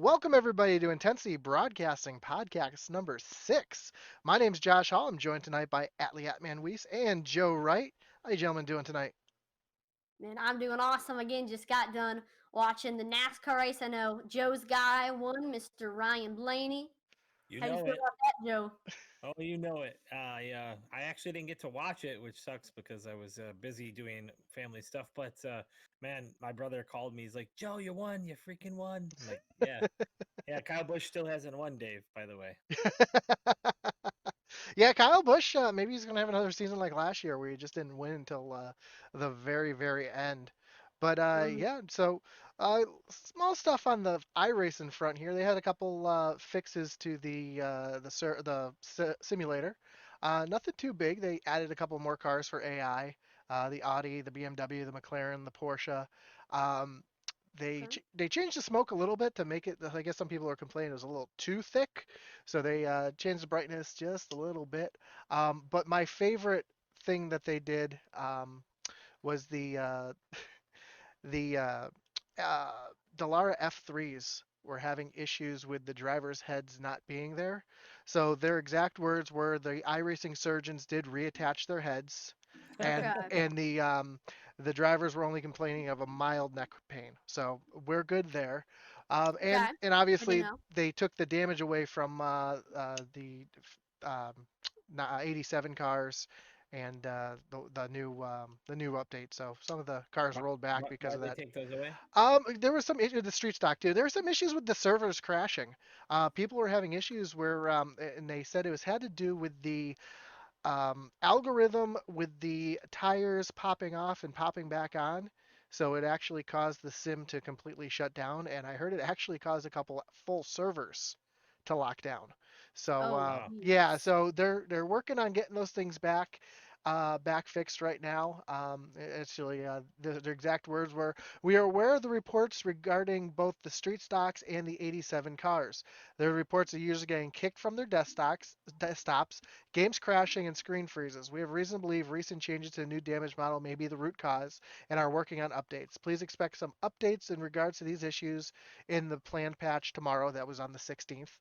Welcome everybody to Intensity Broadcasting Podcast number 6. My name's Josh Hall. I'm joined tonight by Atlee Atman Weiss and Joe Wright. How you gentlemen doing tonight? Man, I'm doing awesome. Again, just got done watching the NASCAR race. I know Joe's guy won, Mr. Ryan Blaney. You How do you know feel it. about that, Joe? Oh, you know it. I actually didn't get to watch it, which sucks because I was busy doing family stuff. But man, my brother called me. He's like, "Joe, you won! You freaking won!" I'm like, "Yeah, yeah." Kyle Busch still hasn't won, Dave. By the way. Yeah, Kyle Busch, maybe he's going to have another season like last year where he just didn't win until the very, very end. But Mm, yeah, so uh, small stuff on the iRacing front here. They had a couple fixes to the simulator. Nothing too big. They added a couple more cars for AI. The Audi, the BMW, the McLaren, the Porsche. Um, okay. they changed the smoke a little bit to make it. I guess some people are complaining it was a little too thick, so they changed the brightness just a little bit. But my favorite thing that they did was the uh, Dallara F3s were having issues with the driver's heads not being there. So their exact words were the iRacing surgeons did reattach their heads, and Okay. the drivers were only complaining of a mild neck pain. So we're good there. Okay. And Good to obviously know. they took the damage away from the um, 87 cars and the new update. So some of the cars Why, rolled back because why of they that. take those away? There was some issue with the street stock too. There were some issues with the servers crashing. People were having issues where, and they said it was had to do with the algorithm with the tires popping off and popping back on. So it actually caused the sim to completely shut down, and I heard it actually caused a couple full servers to lock down. So Oh, Wow. yeah, jeez. so they're working on getting those things back fixed right now. Actually, their exact words were, "We are aware of the reports regarding both the street stocks and the 87 cars. There are reports of users getting kicked from their desktops, games crashing, and screen freezes. We have reason to believe recent changes to the new damage model may be the root cause and are working on updates. Please expect some updates in regards to these issues in the planned patch tomorrow." That was on the 16th.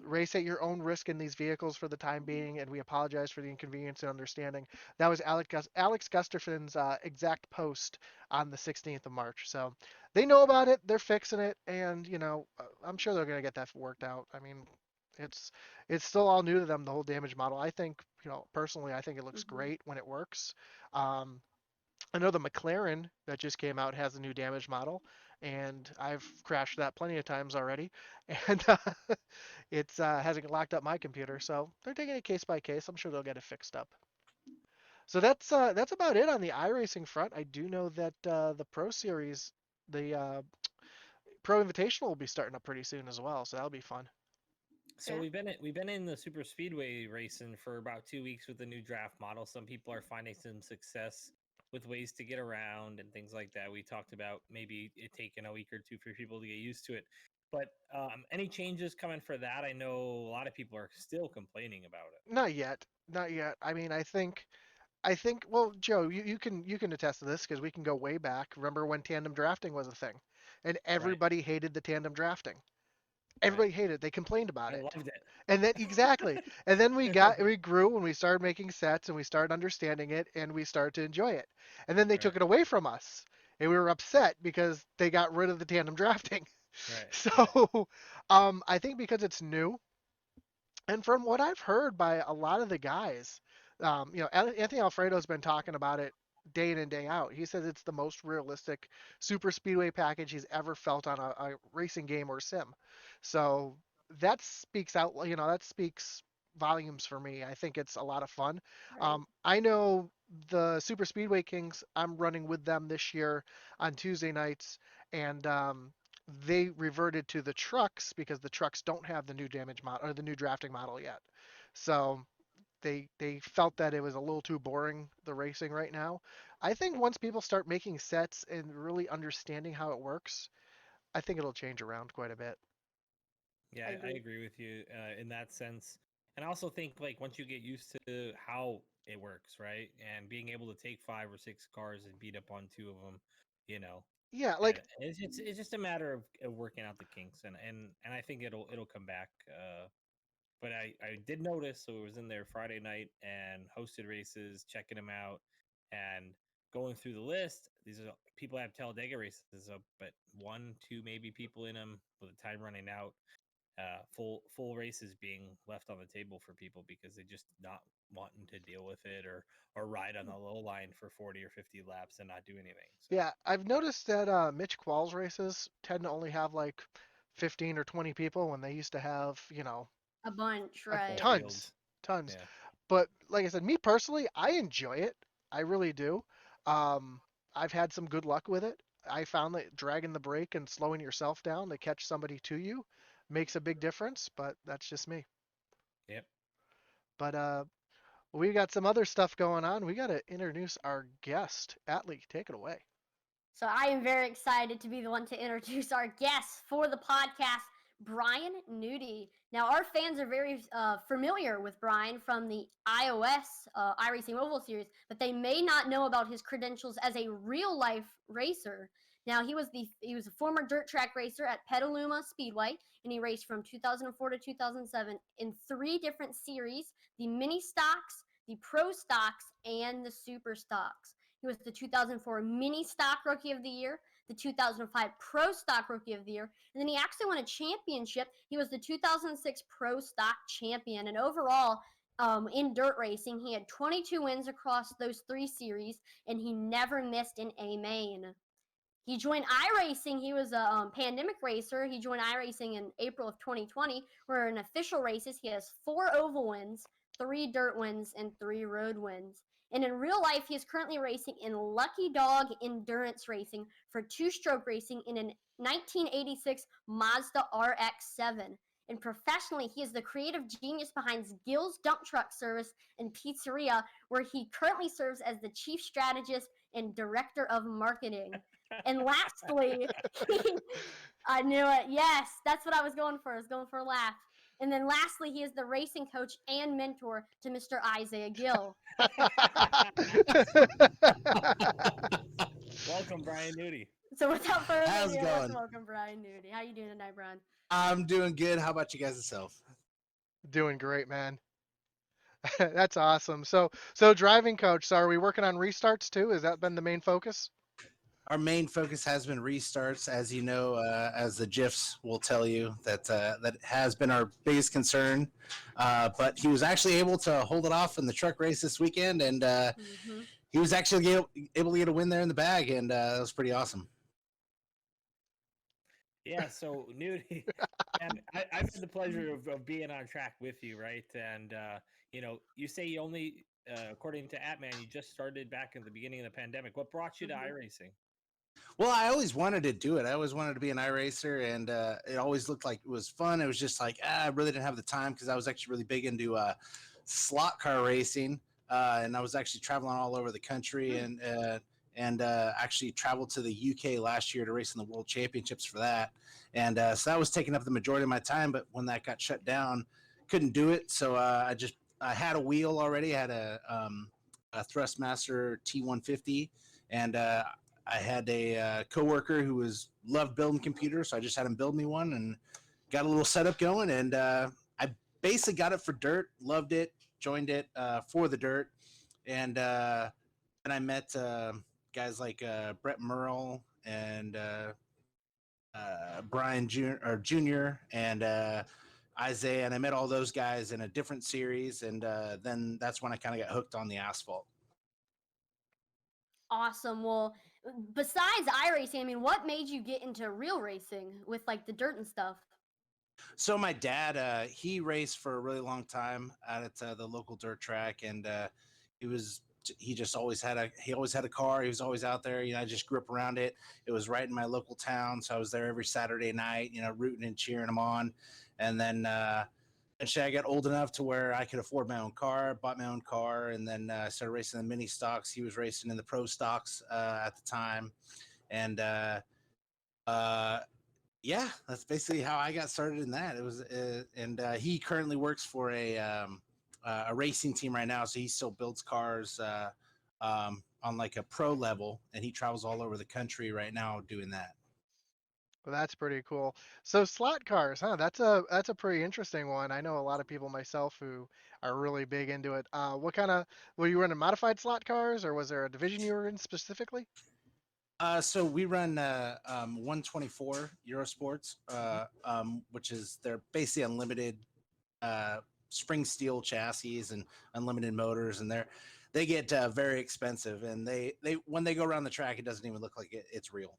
Race at your own risk in these vehicles for the time being, and we apologize for the inconvenience and understanding. That was Alex Gustafson's exact post on the 16th of March. So they know about it, they're fixing it, and I'm sure they're going to get that worked out. I mean, it's it's still all new to them, the whole damage model. I think, personally, I think it looks Hmm. great when it works. Um, I know the McLaren that just came out has a new damage model, and I've crashed that plenty of times already, and it's hasn't locked up my computer. So they're taking it case by case. I'm sure they'll get it fixed up. So that's about it on the iRacing front. I do know that the Pro Series, the Pro Invitational will be starting up pretty soon as well, so that'll be fun. So Okay. we've been in the super speedway racing for about 2 weeks with the new draft model. Some people are finding some success with ways to get around and things like that. We talked about maybe it taking a week or two for people to get used to it. But any changes coming for that? I know a lot of people are still complaining about it. Not yet, not yet. I mean, I think. Well, Joe, you can attest to this because we can go way back. Remember when tandem drafting was a thing, and Right, everybody hated the tandem drafting. right. Everybody hated it. They complained about I it. loved And then exactly. And then it. we grew and we started making sets and we started understanding it and we started to enjoy it. And then they took Right, it away from us. And we were upset because they got rid of the tandem drafting. right, right. So I think because it's new, and from what I've heard by a lot of the guys, Anthony Alfredo's been talking about it day in and day out. He says it's the most realistic super speedway package he's ever felt on a racing game or sim. So that speaks out, that speaks volumes for me. I think it's a lot of fun. Right. I know the Super Speedway Kings, I'm running with them this year on Tuesday nights, and they reverted to the trucks because the trucks don't have the new damage model or the new drafting model yet. So they felt that it was a little too boring, the racing right now. I think once people start making sets and really understanding how it works, I think it'll change around quite a bit. Yeah, I I agree. agree with you in that sense. And I also think like once you get used to how it works, right, and being able to take 5 or 6 cars and beat up on two of them, you know, Yeah, and like it's just a matter of working out the kinks, and I think it'll come back. But I did notice, so it was in there Friday night and hosted races, checking them out, and going through the list. These are people have Talladega races up, but one, two, maybe people in them with the time running out. Full races being left on the table for people because they just not wanting to deal with it or ride on the low line for 40 or 50 laps and not do anything. So yeah, I've noticed that Mitch Qualls races tend to only have like 15 or 20 people when they used to have, A bunch, a full right? field. tons, tons. Yeah. But like I said, me personally, I enjoy it. I really do. Um, I've had some good luck with it. I found that dragging the brake and slowing yourself down to catch somebody to you makes a big difference, but that's just me. Yep. But we got some other stuff going on. We got to introduce our guest. Atlee, take it away. So I am very excited to be the one to introduce our guest for the podcast, Brian Knutti. Now, our fans are very familiar with Brian from the iOS iRacing Oval Series, but they may not know about his credentials as a real life racer. Now, he was a former dirt track racer at Petaluma Speedway, and he raced from 2004 to 2007 in 3 different series: the mini stocks, the pro stocks, and the super stocks. He was the 2004 Mini Stock Rookie of the Year, the 2005 Pro Stock Rookie of the Year, and then he actually won a championship. He was the 2006 Pro Stock Champion, and overall, in dirt racing, he had 22 wins across those 3 series, and he never missed an A main. He joined iRacing. He was a pandemic racer. He joined iRacing in April of 2020, where in official races he has 4 oval wins, 3 dirt wins, and 3 road wins. And in real life, he is currently racing in Lucky Dog Endurance Racing for two-stroke racing in a 1986 Mazda RX-7. And professionally, he is the creative genius behind Gill's dump truck service and Pizzeria, where he currently serves as the chief strategist and director of marketing. And lastly, I knew it. Yes, that's what I was going for. I was going for a laugh. And then lastly, he is the racing coach and mentor to Mr. Isaiah Gill. Welcome, Brian Nudie. So without further How's ado, it let's going? welcome Brian Nudie. How you doing tonight, Brian? I'm doing good. How about you guys yourself? Doing great, man. That's awesome. So driving coach, so are we working on restarts too? Has that been the main focus? Our main focus has been restarts, as you know, as the GIFs will tell you that has been our biggest concern. But he was actually able to hold it off in the truck race this weekend, and Mm-hmm. he was actually able to get a win there in the bag, and that was pretty awesome. Yeah, so Nudie, and I've had the pleasure of being on track with you, right? And you say you only, according to Atman, you just started back in the beginning of the pandemic. What brought you to Mm-hmm. iRacing? Well, I always wanted to do it. I always wanted to be an iRacer, and it always looked like it was fun. It was just like I really didn't have the time because I was actually really big into slot car racing, and I was actually traveling all over the country and actually traveled to the UK last year to race in the World Championships for that. And so that was taking up the majority of my time. But when that got shut down, couldn't do it. So I had a wheel already. I had a Thrustmaster T150, and I had a coworker who loved building computers, so I just had him build me one and got a little setup going. And I basically got it for dirt, loved it, joined it for the dirt, and I met guys like Brett Merle and Brian Jr. and Isaiah, and I met all those guys in a different series, and then that's when I kind of got hooked on the asphalt. Awesome. Well, besides iRacing, I mean, what made you get into real racing with like the dirt and stuff? So my dad, he raced for a really long time out at the local dirt track, and he was he just always had a car. He was always out there. I just grew up around it. It was right in my local town, so I was there every Saturday night, rooting and cheering him on. And then eventually I got old enough to where I could afford my own car, bought my own car, and then started racing the mini stocks. He was racing in the pro stocks at the time, and uh, yeah, that's basically how I got started in that. It was, and he currently works for a racing team right now, so he still builds cars on like a pro level, and he travels all over the country right now doing that. Well, that's pretty cool. So slot cars, huh? That's a pretty interesting one. I know a lot of people myself who are really big into it. What kind of were you running modified slot cars, or was there a division you were in specifically? So we run 124 Eurosports, which is they're basically unlimited uh, spring steel chassis and unlimited motors, and they get very expensive. And they when they go around the track, it doesn't even look like it's real.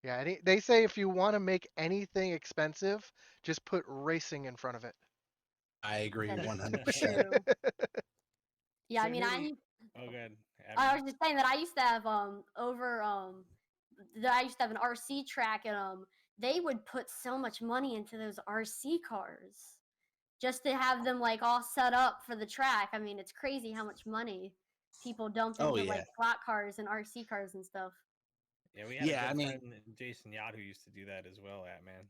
Yeah, they say if you want to make anything expensive, just put racing in front of it. I agree That's 100%. true. Yeah, I So mean, Nudie, oh good, I admin. was just saying that I used to have over that I used to have an RC track, and they would put so much money into those RC cars just to have them like all set up for the track. I mean, it's crazy how much money people dump Oh into like yeah, slot cars and RC cars and stuff. Yeah, we had a yeah. I good mean, friend, Jason Yacht, who used to do that as well, at man.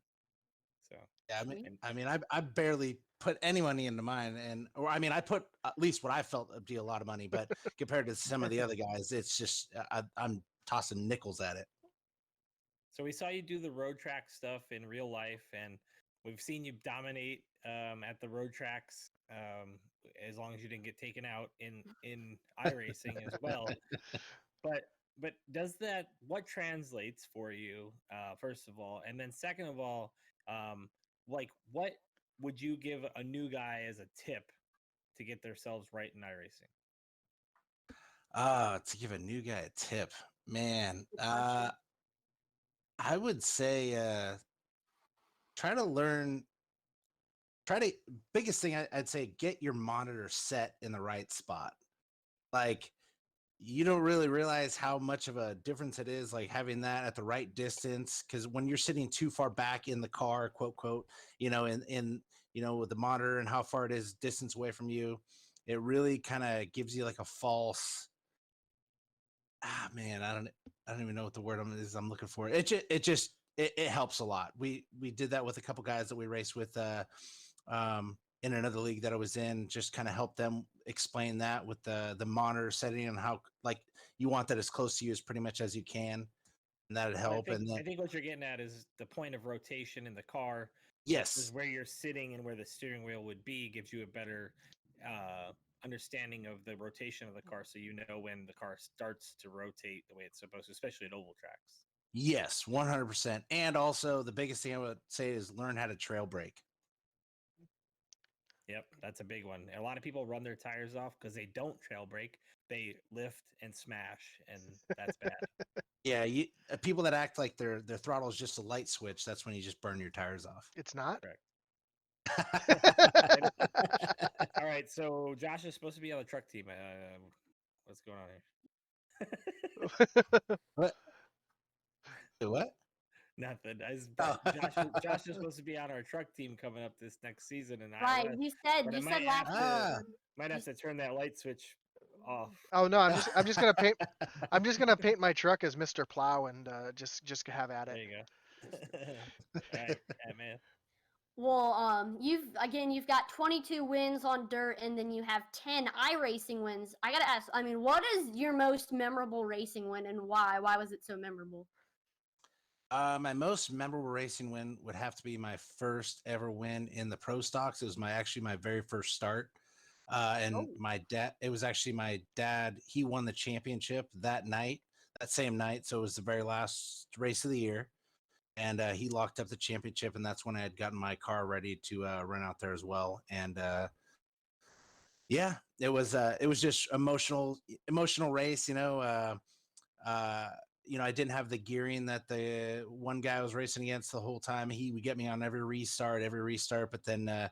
So, yeah, I mean, Sweet. and I mean, I barely put any money into mine, and or I mean, I put at least what I felt would be a lot of money, but compared to some of the other guys, it's just I'm tossing nickels at it. so we saw you do the road track stuff in real life, and we've seen you dominate at the road tracks. As long as you didn't get taken out in iRacing as well. But does that what translates for you? First of all, and then second of all, um, like what would you give a new guy as a tip to get themselves right in iRacing? To give a new guy a tip, man, Good question. I would say try to learn. Try to biggest thing I'd say get your monitor set in the right spot. Like you don't really realize how much of a difference it is like having that at the right distance because when you're sitting too far back in the car quote quote in with the monitor and how far it is distance away from you, it really kind of gives you like a false man, I don't even know what the word I'm looking for. It helps a lot. We did that with a couple guys that we raced with in another league that I was in, just kind of help them explain that with the monitor setting and how like you want that as close to you as pretty much as you can, and that'd Well, help. And then I think what you're getting at is the point of rotation in the car versus yes, where you're sitting and where the steering wheel would be gives you a better uh, understanding of the rotation of the car, so you know when the car starts to rotate the way it's supposed to, especially at oval tracks. yes, 100%. And also the biggest thing I would say is learn how to trail brake. Yep, that's a big one. A lot of people run their tires off because they don't trail brake. They lift and smash, and that's bad. Yeah, people that act like their throttle is just a light switch, that's when you just burn your tires off. It's not. Correct. All right, so Josh is supposed to be on the truck team. What's going on here? What? What? Nothing. Oh. Josh is supposed to be on our truck team coming up this next season in Right. iOS, but I You said last Ah. episode. might You, have to turn that light switch off. Oh no, I'm just gonna paint I'm just gonna paint my truck as Mr. Plow and just have at There it. you go. All right, yeah, man. well, you've got 22 wins on dirt, and then you have 10 iRacing wins. I gotta ask. I mean, what is your most memorable racing win, and why? Why was it so memorable? My most memorable racing win would have to be my first ever win in the pro stocks. It was my very first start. And Oh, my dad, it was actually my dad. He won the championship that same night. So it was the very last race of the year. And he locked up the championship. And that's when I had gotten my car ready to run out there as well. And yeah, it was just emotional race, uh, I didn't have the gearing that the one guy I was racing against the whole time. He would get me on every restart. But then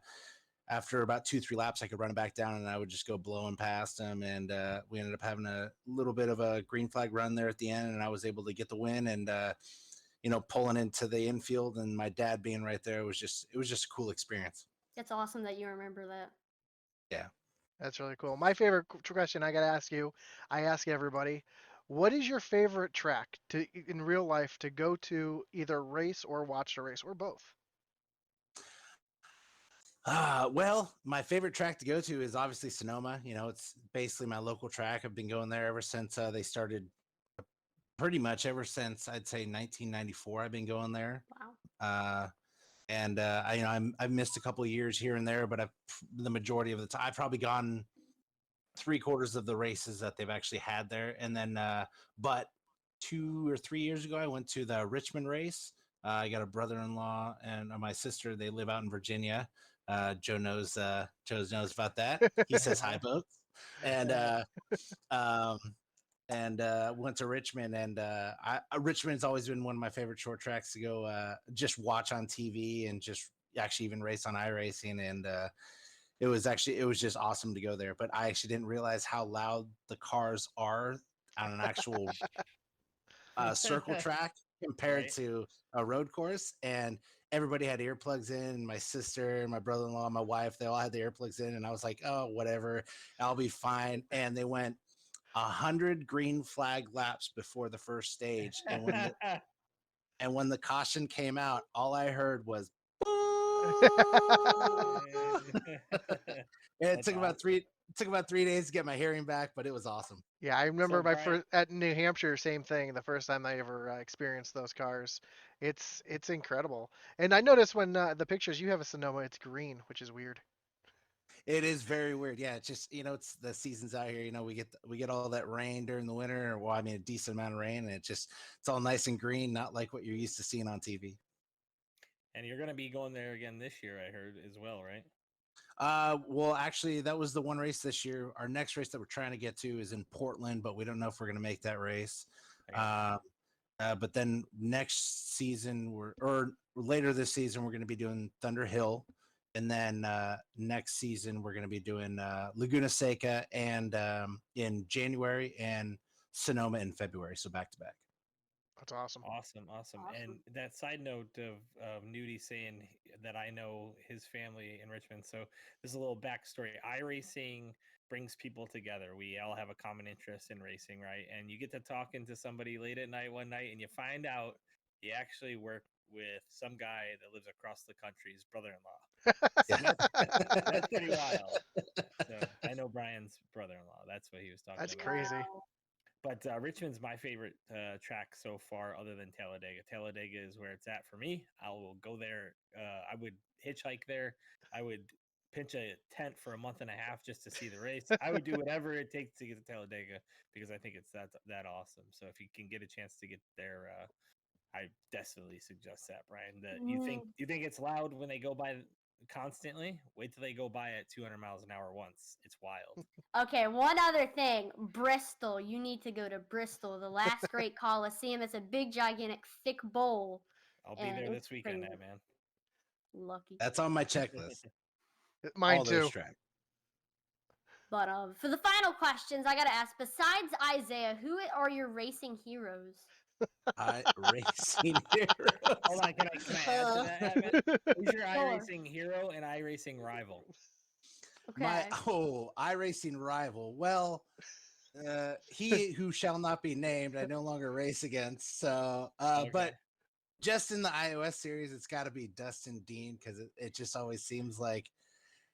after about 2, 3 laps, I could run it back down and I would just go blowing past him. And we ended up having a little bit of a green flag run there at the end. And I was able to get the win and, pulling into the infield and my dad being right there it was just a cool experience. it's awesome that you remember that. Yeah. That's really cool. My favorite question I gotta ask you, I ask everybody, what is your favorite track to in real life to go to either race or watch a race or both? Well, my favorite track to go to is obviously Sonoma. You know, it's basically my local track. I've been going there ever since they started. Pretty much ever since I'd say 1994, I've been going there. Wow. Uh, and I, I've missed a couple of years here and there, but the majority of the time I've probably gone three-quarters of the races that they've actually had there. And then, but 2 or 3 years ago, I went to the Richmond race. I got a brother-in-law and my sister. They live out in Virginia. Joe knows about that. He says hi, boats. And um, went to Richmond. And Richmond's always been one of my favorite short tracks to go just watch on TV and just actually even race on iRacing. And it was just awesome to go there. But I actually didn't realize how loud the cars are on an actual circle track compared Right? to a road course. And everybody had earplugs in. My sister, my brother-in-law, my wife, they all had the earplugs in. And I was like, oh, whatever, I'll be fine. And they went 100 green flag laps before the first stage. And when the caution came out, all I heard was and it That's took about awesome. 3 days to get my hearing back, but it was awesome. Yeah, I So remember my Brian, first at New Hampshire, same thing. The first time I ever experienced those cars, it's incredible. And I noticed when the pictures you have of Sonoma, it's green, which is weird. It is very weird. Yeah, it's just it's the seasons out here. We get all that rain during the winter, or well, I mean a decent amount of rain, and it's all nice and green, not like what you're used to seeing on TV. and you're gonna be going there again this year, I heard as well, right? Well, actually, that was the one race this year. Our next race that we're trying to get to is in Portland, but we don't know if we're going to make that race. I gotcha. Uh, but then next season, or later this season, we're going to be doing Thunder Hill, and then next season we're going to be doing Laguna Seca and in January and Sonoma in February. So back to back. That's awesome. Awesome, awesome. And Awesome. that side note of Nudie saying that I know his family in Richmond. So there's a little backstory. iRacing brings people together. We all have a common interest in racing, right? And you get to talking to somebody late at night one night, and you find out you actually work with some guy that lives across the country's brother-in-law. So Yeah. that's pretty wild. So I know Brian's brother-in-law. That's what he was talking That's about. crazy. Wow. But Richmond's my favorite track so far, other than Talladega. Talladega is where it's at for me. I will go there. I would hitchhike there. I would pinch a tent for a month and a half just to see the race. I would do whatever it takes to get to Talladega because I think it's that awesome. So if you can get a chance to get there, I definitely suggest that, Brian. That Mm. you think it's loud when they go by constantly? Wait till they go by at 200 miles an hour once. It's wild. Okay, one other thing. Bristol. You need to go to Bristol, the last great Coliseum. It's a big, gigantic, thick bowl, I'll be and there it's this weekend, crazy. that man. Lucky. That's on my checklist. Mine All those too. tracks. But for the final questions, I gotta ask. Besides Isaiah, who are your racing heroes? I racing Hold heroes. on, can I add to that, Evan? Who's your Sure. iRacing hero and iRacing rival? My Okay. iRacing rival. Well, he who shall not be named, I no longer race against. So, Okay. but just in the iOS series, it's got to be Dustin Dean because it just always seems like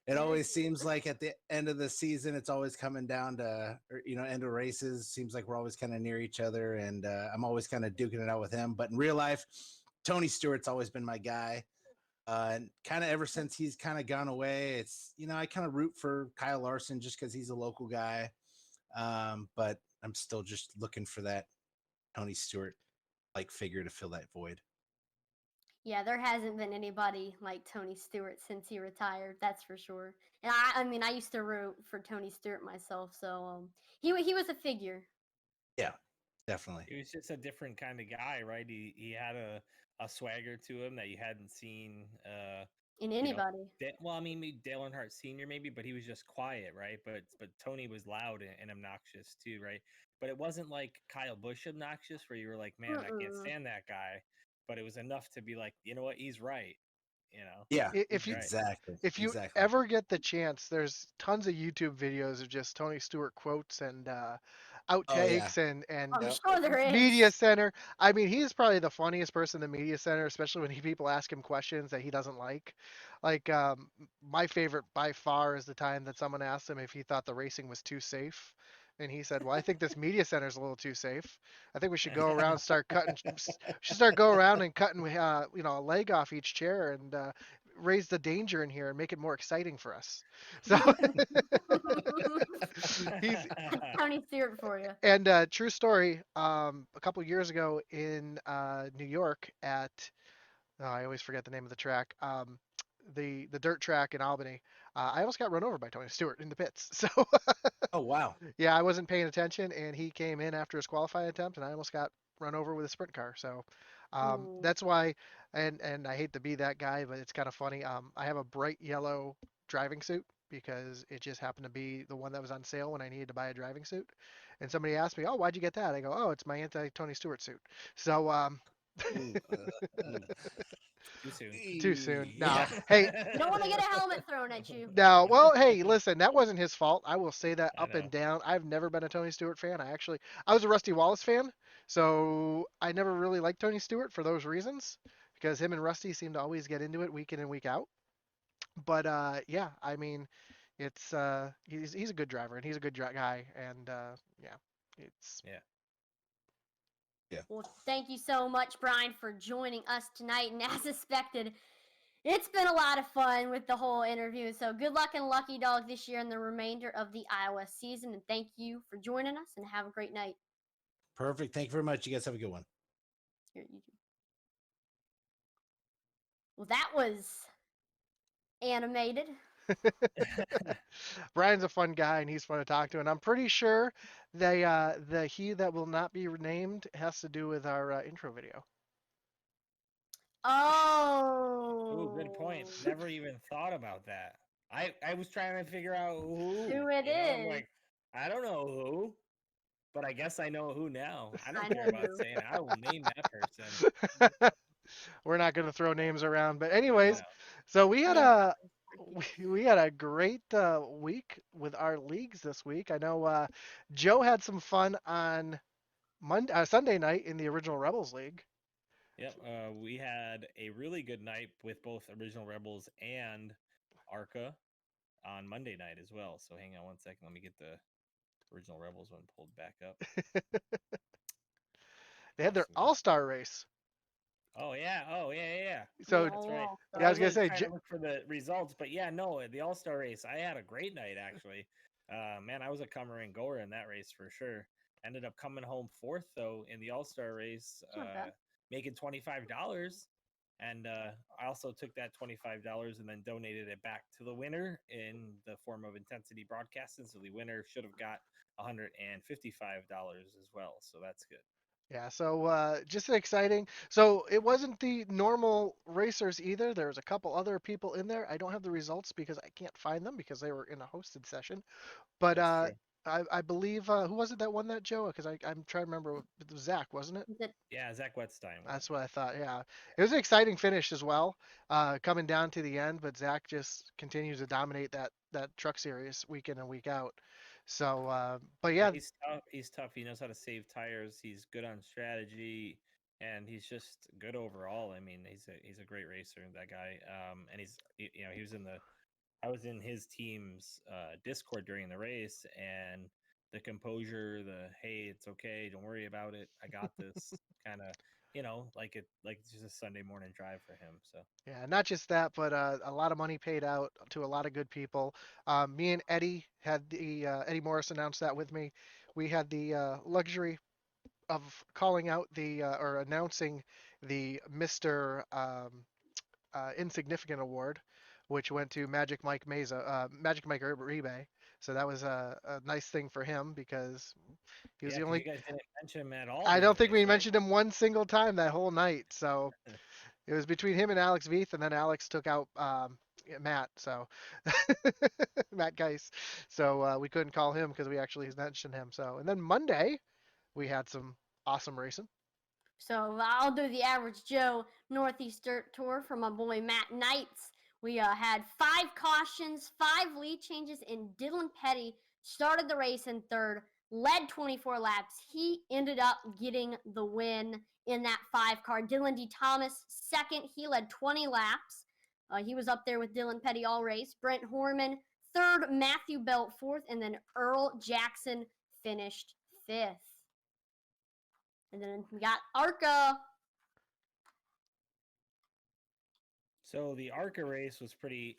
at the end of the season, it's always coming down to end of races. Seems like we're always kind of near each other, and I'm always kind of duking it out with him. But in real life, Tony Stewart's always been my guy. And kind of ever since he's kind of gone away, it's I kind of root for Kyle Larson just because he's a local guy. But I'm still just looking for that Tony Stewart like figure to fill that void. Yeah, there hasn't been anybody like Tony Stewart since he retired. That's for sure. And I mean, I used to root for Tony Stewart myself, so he was a figure Yeah, definitely. He was just a different kind of guy, right? He had a swagger to him that you hadn't seen. in You know, anybody. well, I mean, maybe Dale Earnhardt Senior, maybe, but he was just quiet, right? But Tony was loud and obnoxious too, right? But it wasn't like Kyle Busch obnoxious, where you were like, man, I can't Mm-mm. stand that guy. But it was enough to be like, you know what, he's right. You know, Yeah, If he's you right. exactly, if you exactly. ever get the chance, there's tons of YouTube videos of just Tony Stewart quotes and Oh yeah. outtakes and I'm Yep. sure there media is. center. I mean, he's probably the funniest person in the media center, especially when people ask him questions that he doesn't like. Like my favorite by far is the time that someone asked him if he thought the racing was too safe. And he said, "Well, I think this media center is a little too safe. I think we should go around and start cutting. Should start go around and cutting, a leg off each chair and raise the danger in here and make it more exciting for us." So he's Tony Stewart for you. and true story. A couple years ago in New York at I always forget the name of the track. The dirt track in Albany. I almost got run over by Tony Stewart in the pits. So Oh wow. yeah, I wasn't paying attention, and he came in after his qualifying attempt, and I almost got run over with a sprint car. So Ooh. that's why, and I hate to be that guy, but it's kind of funny. I have a bright yellow driving suit because it just happened to be the one that was on sale when I needed to buy a driving suit. And somebody asked me, "Oh, why'd you get that?" I go, "Oh, it's my anti-Tony Stewart suit." So Ooh, ooh. Too soon. too soon. Yeah. No, hey, You don't want to get a helmet thrown at you. now, well, hey, listen, that wasn't his fault. I will say that I up and know. down. I've never been a Tony Stewart fan. I was a Rusty Wallace fan, so I never really liked Tony Stewart for those reasons because him and Rusty seem to always get into it week in and week out. But yeah, I mean, it's he's a good driver and he's a good guy, and yeah, it's Yeah. Yeah. Well, thank you so much, Brian, for joining us tonight. And as expected, it's been a lot of fun with the whole interview. So good luck and lucky dog this year and the remainder of the Iowa season. And thank you for joining us and have a great night. Perfect. Thank you very much. You guys have a good one. Here, you Well, that was animated. Brian's a fun guy and he's fun to talk to, and I'm pretty sure the he that will not be named has to do with our intro video. Ooh, good point. Oh, Never even thought about that. I was trying to figure out who. who it You know, I'm is. like, I don't know who, but I guess I know who now. I I don't care know about who. saying it. I will name that person. We're not going to throw names around, but I anyways, know. so Name dropping for keeps. we had a great week with our leagues this week. I know Joe had some fun on Sunday night in the original Rebels League. Yep. We had a really good night with both Original Rebels and Arca on Monday night as well. So hang on one second. Let me get the Original Rebels one pulled back up. They had their Awesome. All-Star race. Oh yeah. Oh yeah. Yeah. Yeah. The So That's right. all So yeah, I I was was gonna always say trying to look for the results, but yeah, no, the All Star race. I had a great night actually. Man, I was a comer and goer in that race for sure. Ended up coming home fourth though in the All Star race, It's not bad. making $25. And I also took that $25 and then donated it back to the winner in the form of Intensity Broadcasting. So the winner should have got $155 as well. So that's good. yeah, so just exciting. So it wasn't the normal racers either. There was a couple other people in there. I don't have the results because I can't find them because they were in a hosted session. But That's true. I believe who was it that won that, Joe? Because I'm trying to remember. It was Zach, wasn't it? Is it Yeah, Zach Wetstein won. That's what I thought. Yeah, it was an exciting finish as well, coming down to the end. But Zach just continues to dominate that truck series week in and week out. So, but Yeah, yeah, he's tough. He's tough. He knows how to save tires. He's good on strategy, and he's just good overall. I mean, he's a great racer. That guy. And you know he was in the I was in his team's Discord during the race, and the composure, the hey, it's okay, don't worry about it, I got this, kind of, like it's just a Sunday morning drive for him. So yeah, not just that, but a lot of money paid out to a lot of good people. Me and Eddie had the Eddie Morris announced that with me. We had the luxury of calling out the or announcing the Mr. Insignificant Award, which went to Magic Mike Uribe. So that was a nice thing for him because he was yeah, the because only. you guys didn't mention him at all I during don't the think race, we right? mentioned him one single time that whole night. So it was between him and Alex Veith, and then Alex took out Matt. So Matt Geis. So we couldn't call him because we actually mentioned him. So and then Monday we had some awesome racing. So I'll do the average Joe Northeast Dirt Tour for my boy Matt Knights. We had 5 cautions, 5 lead changes, and Dylan Petty started the race in third, led 24 laps. He ended up getting the win in that 5 car. Dylan D. Thomas second. He led 20 laps. He was up there with Dylan Petty all race. Brent Horman third. Matthew Belt fourth. And then Earl Jackson finished fifth. And then we got ARCA. So the ARCA race was pretty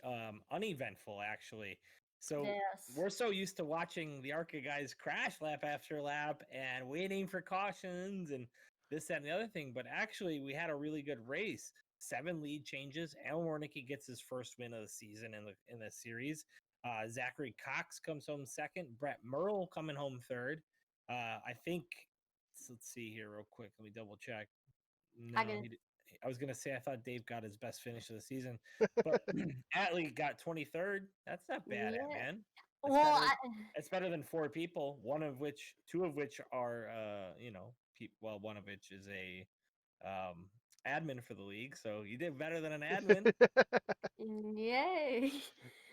uneventful, actually. So Yes. we're so used to watching the ARCA guys crash lap after lap and waiting for cautions and this, that, and the other thing. But actually, we had a really good race. 7 lead changes. Al Warnicki gets his first win of the season in the series. Zachary Cox comes home second. Brett Merle coming home third. I think. Let's see here real quick. Let me double check. No, I was gonna say I thought Dave got his best finish of the season, but Atlee got 23rd. That's not bad, Yeah. man. That's Well, better. It's better than 4 people. Two of which are, well, one of which is a admin for the league. So you did better than an admin. yay.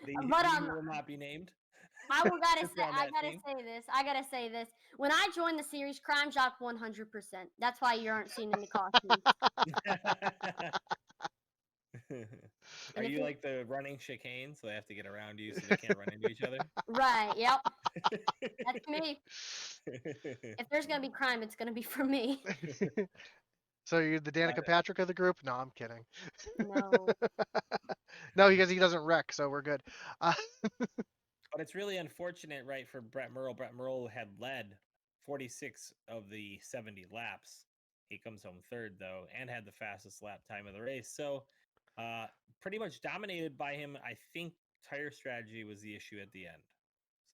The But user will not be named. I gotta Since say, we're on I that gotta theme. say this. I gotta say this. When I joined the series, Crime Jock 100%. That's why you aren't seeing any costumes. Are And if you you like the running chicane, so they have to get around you so they can't run into each other? right, yep, that's me. If there's gonna be crime, it's gonna be for me. So you're the Danica Patrick of the group? No, I'm kidding. No. No, because he doesn't wreck, so we're good. But it's really unfortunate, right, for Brett Merle. Brett Merle had led 46 of the 70 laps. He comes home third, though, and had the fastest lap time of the race. So, pretty much dominated by him. I think tire strategy was the issue at the end.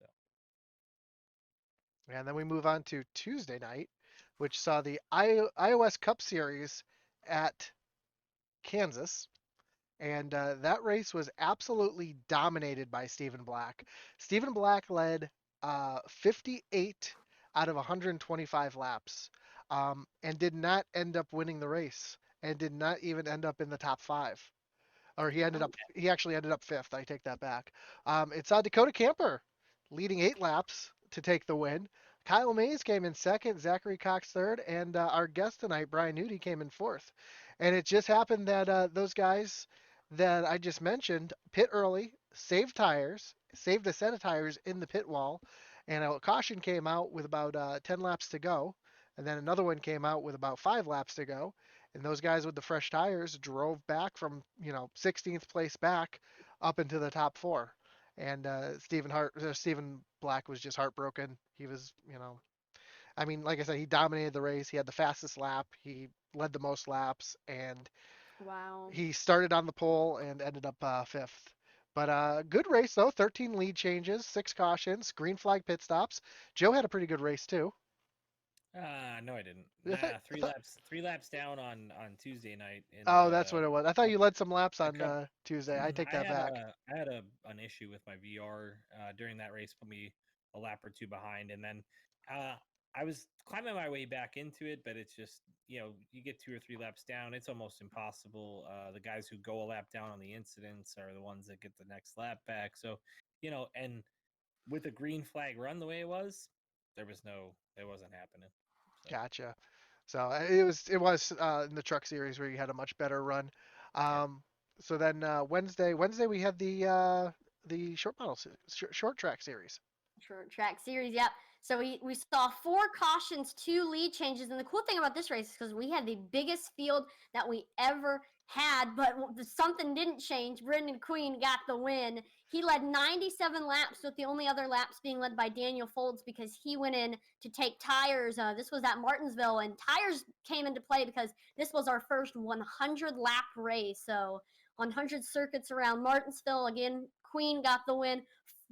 So, And then we move on to Tuesday night, which saw the iOS Cup Series at Kansas. And that race was absolutely dominated by Stephen Black. Stephen Black led 58 out of 125 laps, and did not end up winning the race, and did not even end up in the top 5. Or he actually ended up 5th. I take that back. It saw Dakota Camper leading 8 laps to take the win. Kyle Mays came in second, Zachary Cox third, and our guest tonight, Brian Knutti, came in fourth. And it just happened that those guys that I just mentioned pit early, saved tires, saved a set of tires in the pit wall, and a caution came out with about 10 laps to go, and then another one came out with about 5 laps to go, and those guys with the fresh tires drove back from 16th place back up into the top 4. And Stephen Black was just heartbroken. He was, I mean, like I said, he dominated the race. He had the fastest lap. He led the most laps, and Wow. he started on the pole and ended up 5th. But good race though. 13 lead changes, 6 cautions, green flag pit stops. Joe had a pretty good race too. no, I didn't. I thought, Nah, I three thought, laps, 3 laps down on Tuesday night in oh, that's what it was. I thought the you led some laps the on cup. Tuesday. I take I that had back. an issue with my VR during that race, put me a lap or two behind, and then uh, I was climbing my way back into it, but it's just you get 2 or 3 laps down, it's almost impossible. The guys who go a lap down on the incidents are the ones that get the next lap back. So and with a green flag run the way it was, it wasn't happening. So Gotcha. So it was in the truck series where you had a much better run. yeah. So then Wednesday we had the short track series. Short track series, yep. So we saw 4 cautions, 2 lead changes, and the cool thing about this race is because we had the biggest field that we ever had, but something didn't change. Brendan Queen got the win. He led 97 laps, with the only other laps being led by Daniel Folds because he went in to take tires. This was at Martinsville, and tires came into play because this was our first 100 lap race. So 100 circuits around Martinsville. Again, Queen got the win.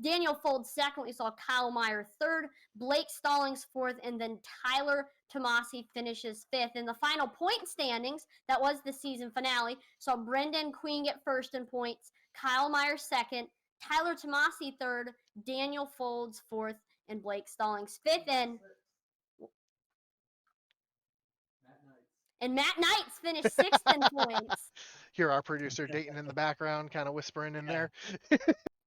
Daniel Folds second. We saw Kyle Meyer third, Blake Stallings fourth, and then Tyler Tomasi finishes fifth. In the final point standings, that was the season finale, saw Brendan Queen get first in points, Kyle Meyer second, Tyler Tomasi third, Daniel Folds fourth, and Blake Stallings fifth. And And Matt Knights finished sixth in points. Hear our producer Dayton in the background, kind of whispering in Yeah. there.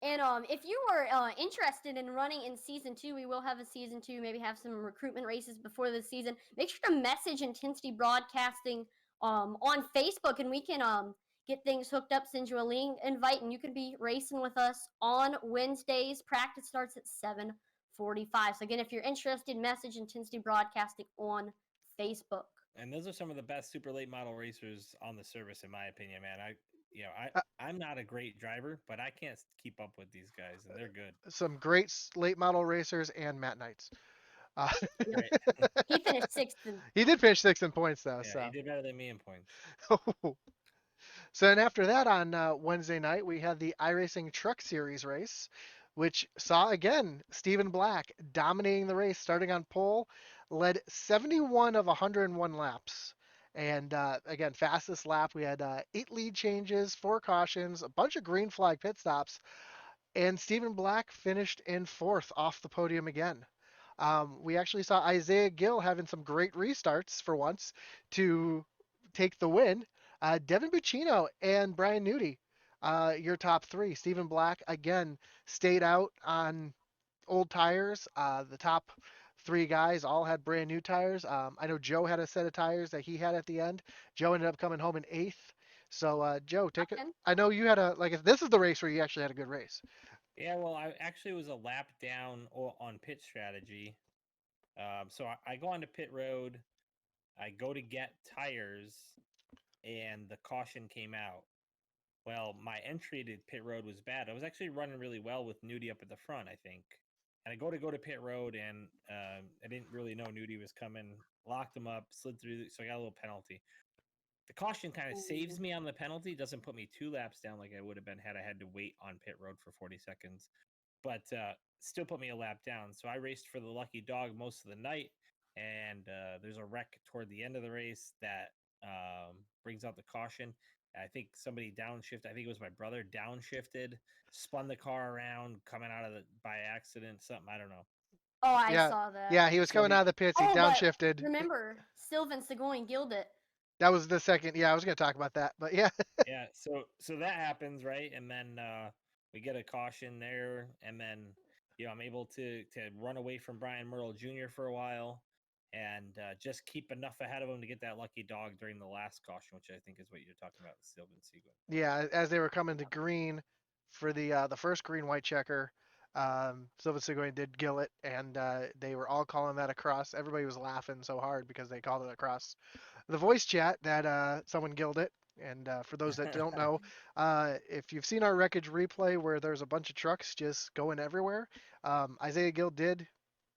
And if you were interested in running in season 2, we will have a season 2. Maybe have some recruitment races before the season. Make sure to message Intensity Broadcasting on Facebook, and we can get things hooked up. Send you a link invite, and you can be racing with us on Wednesdays. Practice starts at 7:45. So again, if you're interested, message Intensity Broadcasting on Facebook. And those are some of the best super late model racers on the service, in my opinion, man. Uh, I'm not a great driver, but I can't keep up with these guys, and they're good. some great late model racers and Matt Knights. Uh, Yep. Right? He finished sixth. he did finish sixth in points though. Yeah, he So, did better than me in points. so then after that on Wednesday night we had the iRacing Truck Series race, which saw again Stephen Black dominating the race, starting on pole, led 71 of 101 laps. And again, fastest lap. We had 8 lead changes, 4 cautions, a bunch of green flag pit stops, and Stephen Black finished in fourth off the podium again. We actually saw Isaiah Gill having some great restarts for once to take the win. Devin Buccino and Brian Knutti, your top three. Stephen Black again stayed out on old tires. The top three guys all had brand new tires. I know Joe had a set of tires that he had at the end. Joe ended up coming home in eighth. So Joe, take it. Okay. I know you had a like. This is the race where you actually had a good race. Yeah, well, I actually was a lap down on pit strategy. So I go onto pit road. I go to get tires, and the caution came out. Well, my entry to pit road was bad. I was actually running really well with Nudie up at the front, I think. And I go to pit road, and I didn't really know Nudie was coming. Locked him up, slid through, so I got a little penalty. The caution kind of saves Ooh. me on the penalty, doesn't put me 2 laps down like I would have been had I had to wait on pit road for 40 seconds, but still put me a lap down. So I raced for the lucky dog most of the night, and there's a wreck toward the end of the race that brings out the caution. I think somebody downshifted. I think it was my brother downshifted, spun the car around, coming out of the by accident. Something I don't know. Oh, I Yeah, saw that. yeah, he was So coming he out of the pits. He Oh, but downshifted. remember, Sylvan Seguin gilled it. That was the second. Yeah, I was going to talk about that, but yeah. Yeah, so that happens, right? And then we get a caution there, and then I'm able to run away from Brian Merle Jr. for a while, and just keep enough ahead of him to get that lucky dog during the last caution, which I think is what you're talking about with Sylvan Seguin. Yeah, as they were coming to green for the first green white checker, Silva Seguin did gill it, and they were all calling that across. Everybody was laughing so hard because they called it across the voice chat that someone gilled it. And for those that don't know, if you've seen our wreckage replay where there's a bunch of trucks just going everywhere, Isaiah Gill did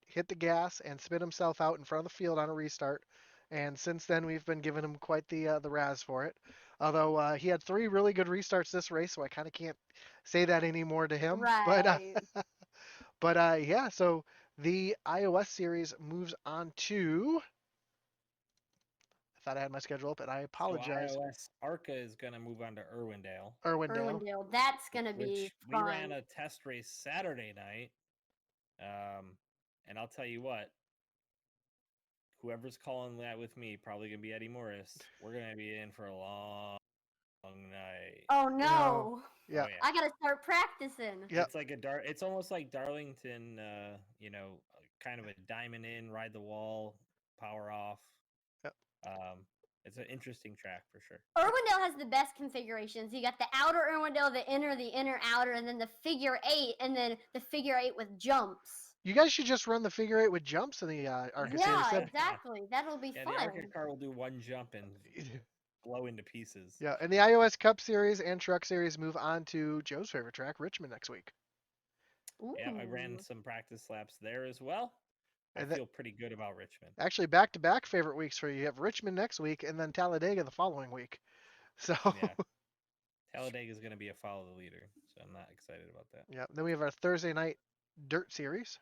hit the gas and spit himself out in front of the field on a restart. And since then, we've been giving him quite the razz for it. Although he had 3 really good restarts this race, so I kind of can't say that anymore to him. But Right. yeah, so the iOS series moves on to. I thought I had my schedule up, and I So apologize. iOS ARCA is going to move on to Irwindale, Irwindale. Irwindale. That's gonna be which we ran fun. a test race Saturday night. And I'll tell you what, whoever's calling that with me, probably gonna be Eddie Morris. We're gonna be in for a long night. Oh No. no. Yeah. Oh yeah. I gotta start practicing. Yep. It's like it's almost like Darlington, kind of a diamond in, ride the wall, power off. Yep. It's an interesting track for sure. Irwindale has the best configurations. You got the outer Irwindale, the inner outer, and then the figure eight, and then the figure eight with jumps. You guys should just run the figure eight with jumps in the Arca series. Yeah, exactly. That'll be Yeah, fun. the ARCA car will do one jump and blow into pieces. Yeah, and the iOS Cup Series and Truck Series move on to Joe's favorite track, Richmond, next week. Ooh. Yeah, I ran some practice laps there as well. I And feel pretty good about Richmond. actually, back-to-back favorite weeks for you. You have Richmond next week and then Talladega the following week. So Yeah. Talladega is going to be a follow the leader, so I'm not excited about that. yeah, then we have our Thursday night Dirt Series.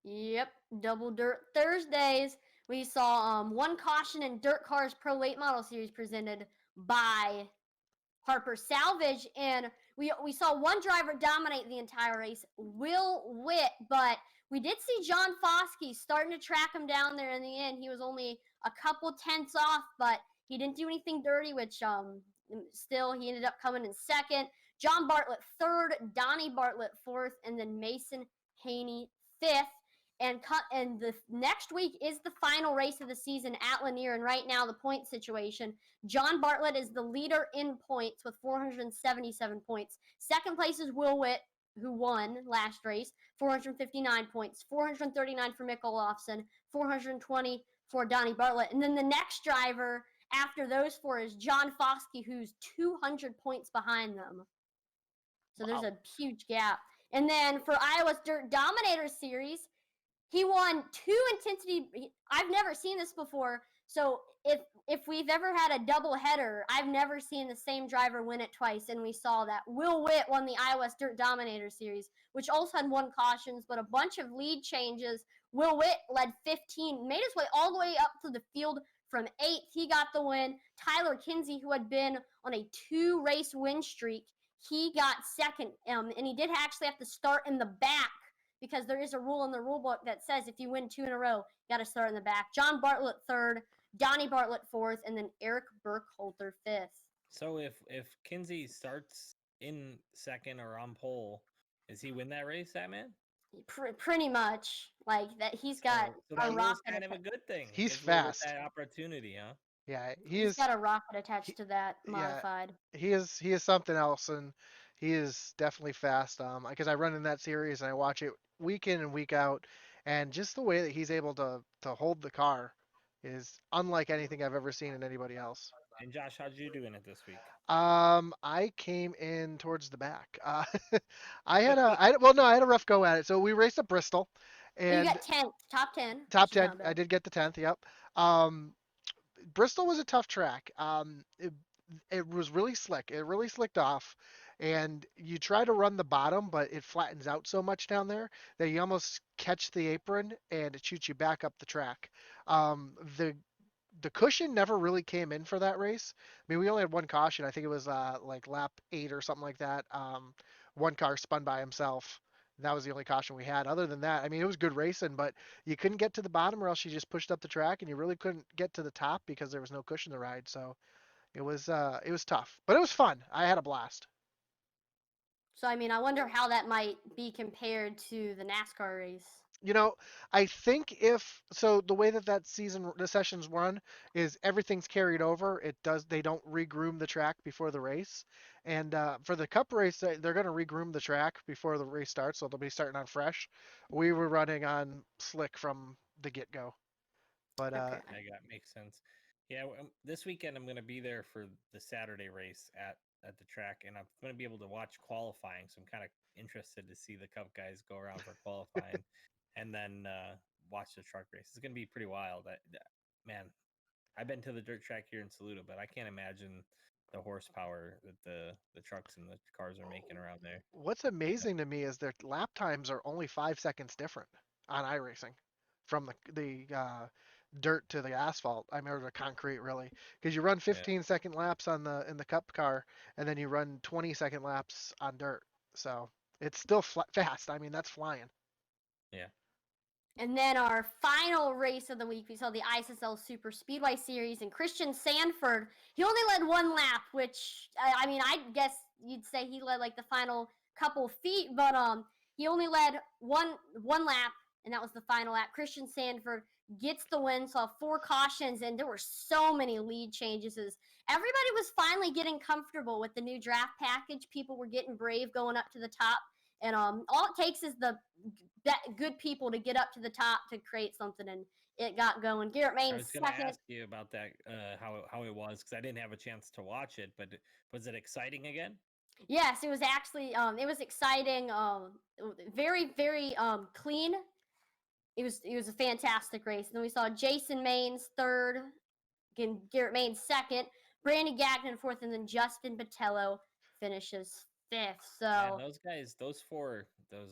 Yep, double dirt Thursdays. We saw one caution in Dirt Cars Pro Late Model Series presented by Harper Salvage, and we saw one driver dominate the entire race, Will Witt, but we did see John Foskey starting to track him down there in the end. He was only a couple tenths off, but He didn't do anything dirty, which still he ended up coming in second. John Bartlett third, Donnie Bartlett fourth, and then Mason Haney fifth. And the next week is the final race of the season at Lanier. And right now, the point situation: John Bartlett is the leader in points with 477 points. Second place is Will Witt, who won last race, 459 points. 439 for Mick Olofsson, 420 for Donnie Bartlett. And then the next driver after those four is John Foskey, who's 200 points behind them. So there's a huge gap. And then for Iowa's Dirt Dominator Series, he won 2 intensity. I've never seen this before. So if we've ever had a double header, I've never seen the same driver win it twice, and we saw that. Will Witt won the Iowa Dirt Dominator Series, which also had 1 cautions, but a bunch of lead changes. Will Witt led 15, made his way all the way up to the field from 8th. He got the win. Tyler Kinsey, who had been on a 2-race win streak, he got second, and he did actually have to start in the back, because there is a rule in the rule book that says if you win 2 in a row, you got to start in the back. John Bartlett third, Donnie Bartlett fourth, and then Eric Burkholter fifth. So if Kinsey starts in second or on pole, does he win that race, that man? Pretty much, like that. He's got So a that rule's rocket. kind of a good thing. He's if we're with fast. that opportunity, huh? Yeah, He's got a rocket attached to that modified. he is something else, and he is definitely fast. Because I run in that series and I watch it week in and week out, and just the way that he's able to hold the car is unlike anything I've ever seen in anybody else. And Josh, how'd you do in it this week? I came in towards the back. I had a rough go at it. So we raced at Bristol, You and got 10th, top 10. top which is 10. not I bad. did get the 10th. Yep. Um, Bristol was a tough track. It was really slick. It really slicked off, and you try to run the bottom, but it flattens out so much down there that you almost catch the apron and it shoots you back up the track. Um, the the cushion never really came in for that race. I mean, we only had 1 caution. I think it was like lap 8 or something like that. One car spun by himself. That was the only caution we had. Other than that, I mean, it was good racing, but you couldn't get to the bottom, or else you just pushed up the track, and you really couldn't get to the top because there was no cushion to ride. So it was tough, but it was fun. I had a blast. So I mean, I wonder how that might be compared to the NASCAR race. You know, I think if so, the way that the sessions run is everything's carried over. They don't regroom the track before the race, and for the Cup race, they're going to regroom the track before the race starts, so they'll be starting on fresh. We were running on slick from the get go, but Okay. That makes sense. Yeah, this weekend I'm going to be there for the Saturday race at the track, and I'm going to be able to watch qualifying. So I'm kind of interested to see the Cup guys go around for qualifying, and then watch the truck race. It's going to be pretty wild. Man, I've been to the dirt track here in Saluda, but I can't imagine the horsepower that the trucks and the cars are making around there. what's amazing to me is their lap times are only 5 seconds different on iRacing from the dirt to the asphalt. I mean, or the concrete really, because you run Yeah, 15-second laps on the in the Cup car, and then you run 20-second laps on dirt. So it's still fast. I mean, that's flying. yeah. And then our final race of the week, we saw the ISSL Super Speedway Series, and Christian Sanford, he only led 1 lap, which I mean, I guess you'd say he led like the final couple feet, but he only led one lap, and that was the final lap. Christian Sanford gets the win, saw 4 cautions, and there were so many lead changes. Everybody was finally getting comfortable with the new draft package. People were getting brave going up to the top, and all it takes is that good people to get up to the top to create something, and it got going. Garrett I Main was going to second. ask you about that, how it was, because I didn't have a chance to watch it. But was it exciting again? Yes, it was actually it was exciting. Very very clean. It was a fantastic race. And then we saw Jason Maines third, again Garrett Maines second, Brandy Gagnon fourth, and then Justin Botello finishes fifth. Man, So those guys, those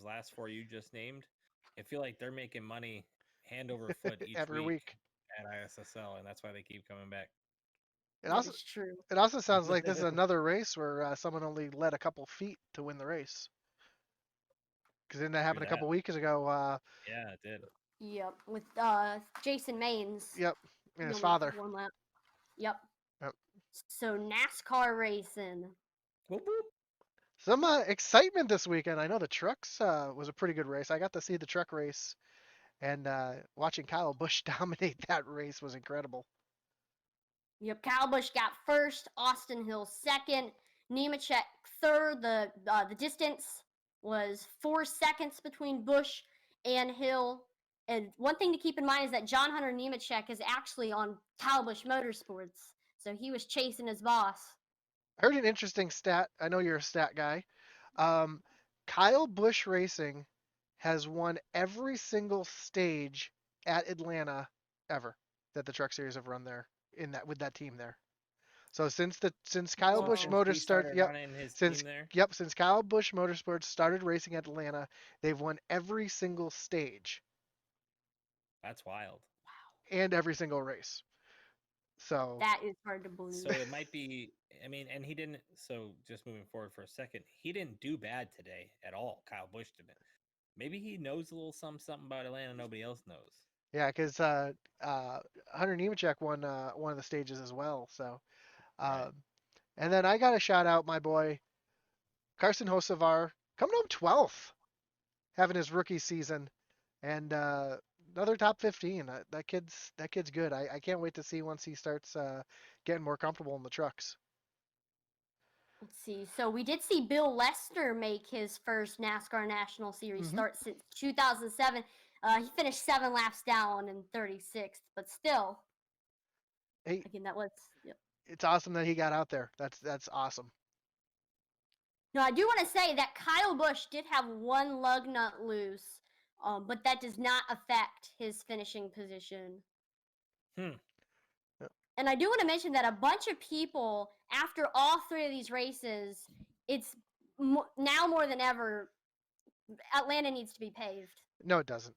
last 4 you just named, I feel like they're making money hand over foot each Every week week. at ISSL, and that's why they keep coming back. It that also is true. it also sounds like this is another race where someone only led a couple feet to win the race. Because didn't that True happen a that. couple weeks ago? Yeah, it did. Yep, with Jason Maines. Yep, and He his only father. 1 lap. Yep. So NASCAR racing. Whoop, whoop. Some excitement this weekend. I know the trucks was a pretty good race. I got to see the truck race, and watching Kyle Busch dominate that race was incredible. Yep, Kyle Busch got first, Austin Hill second, Nemechek third. The distance was 4 seconds between Busch and Hill. And one thing to keep in mind is that John Hunter Nemechek is actually on Kyle Busch Motorsports, so he was chasing his boss. I heard an interesting stat. I know you're a stat guy. Um, Kyle Busch Racing has won every single stage at Atlanta ever that the Truck Series have run there in that with that team there. So since Kyle Busch Whoa. Since Motors he started, started yep, running his since team there, yep, since Kyle Busch Motorsports started racing at Atlanta, they've won every single stage that's wild. and every single race. So That is hard to believe. So it might be. I mean, and he didn't. So just moving forward for a second, he didn't do bad today at all. Kyle Busch didn't. Maybe he knows a little something about Atlanta nobody else knows. yeah, because Hunter Nemechek won one of the stages as well. So Right. um, and then I got to shout out my boy Carson Hocevar coming home 12th, having his rookie season, and another top 15. That kid's good. I can't wait to see once he starts getting more comfortable in the trucks. Let's see. So we did see Bill Lester make his first NASCAR National Series Hmm. start since 2007. He finished 7 laps down in 36th, but still, Hey, again, that was. Yep. it's awesome that he got out there. That's awesome. No, I do want to say that Kyle Busch did have one lug nut loose, but that does not affect his finishing position. Hmm. And I do want to mention that a bunch of people, after all three of these races, it's now more than ever, Atlanta needs to be paved. No, it doesn't.